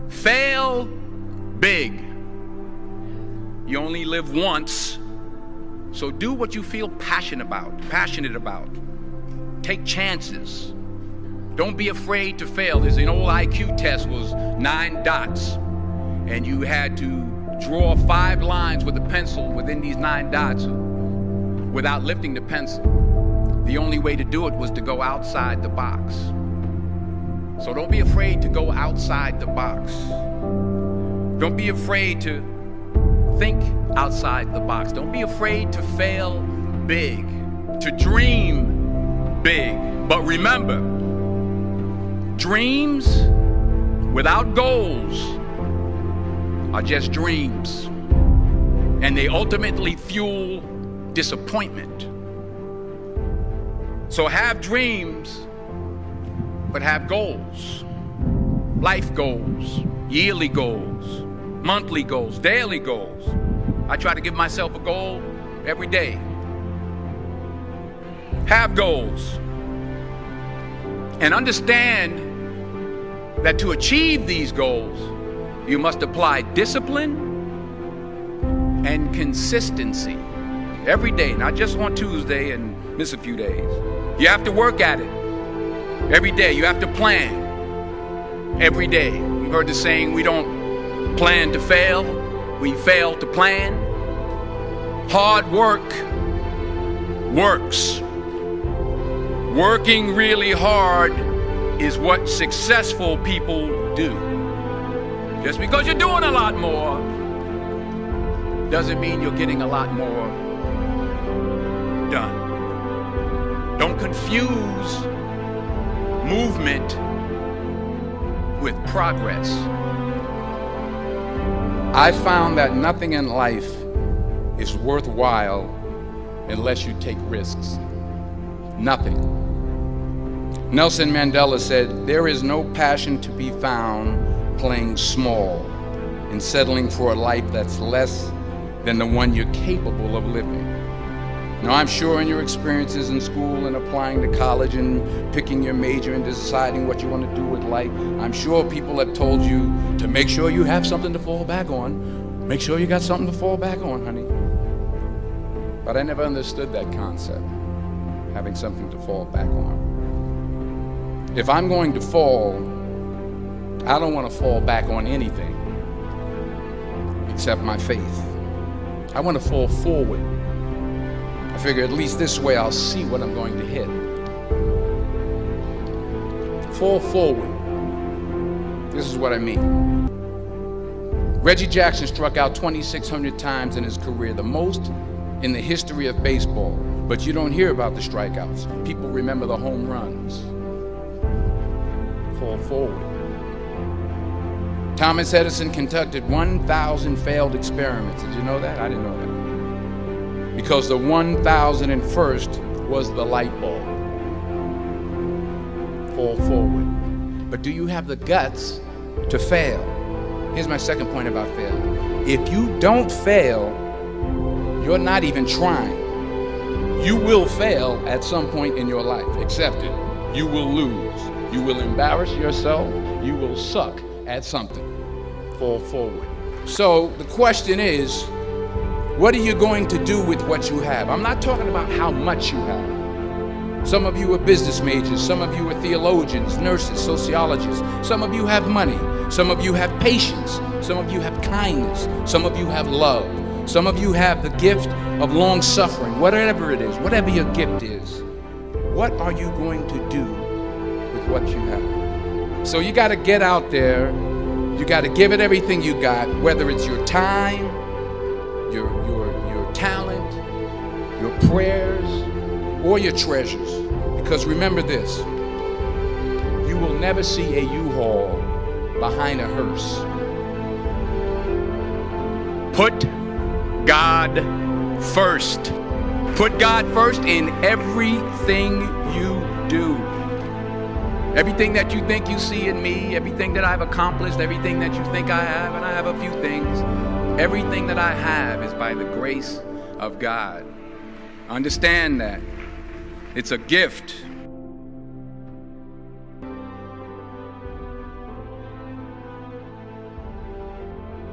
Fail big. You only live once, so do what you feel passionate about. Take chances. Don't be afraid to fail. There's an old IQ test, was 9 dots, and you had to draw 5 lines with a pencil within these 9 dots without lifting the pencil. The only way to do it was to go outside the box. So don't be afraid to go outside the box. Don't be afraid to think outside the box. Don't be afraid to fail big, to dream big. But remember, dreams without goals are just dreams, and they ultimately fuel disappointment. So have dreams, but have goals. Life goals, yearly goals, monthly goals, daily goals. I try to give myself a goal every day. Have goals. And understand that to achieve these goals, you must apply discipline and consistency every day, not just on Tuesday and miss a few days. You have to work at it every day. You have to plan every day. You've heard the saying, we don't plan to fail, we fail to plan. Hard work works. Working really hard is what successful people do. Just because you're doing a lot more doesn't mean you're getting a lot more done. Don't confuse movement with progress. I found that nothing in life is worthwhile unless you take risks. Nothing. Nelson Mandela said, "There is no passion to be found playing small and settling for a life that's less than the one you're capable of living." Now, I'm sure in your experiences in school and applying to college and picking your major and deciding what you want to do with life, I'm sure people have told you to make sure you have something to fall back on. Make sure you got something to fall back on, honey. But I never understood that concept, having something to fall back on. If I'm going to fall, I don't want to fall back on anything except my faith. I want to fall forward. I figure at least this way I'll see what I'm going to hit. Fall forward. This is what I mean. Reggie Jackson struck out 2,600 times in his career, the most in the history of baseball. But you don't hear about the strikeouts. People remember the home runs. Fall forward. Thomas Edison conducted 1,000 failed experiments. Did you know that? I didn't know that. Because the 1,001st was the light bulb. Fall forward. But do you have the guts to fail? Here's my second point about failure. If you don't fail, you're not even trying. You will fail at some point in your life. Accept it. You will lose. You will embarrass yourself. You will suck at something. Fall forward. So the question is, what are you going to do with what you have? I'm not talking about how much you have. Some of you are business majors. Some of you are theologians, nurses, sociologists. Some of you have money. Some of you have patience. Some of you have kindness. Some of you have love. Some of you have the gift of long suffering. Whatever it is, whatever your gift is, what are you going to do with what you have? So you got to get out there. You got to give it everything you got, whether it's your time, your talent, your prayers, or your treasures. Because remember this, you will never see a U-Haul behind a hearse. Put God first. Put God first in everything you do. Everything that you think you see in me, everything that I've accomplished, everything that you think I have, and I have a few things, everything that I have is by the grace of God. Understand that. It's a gift.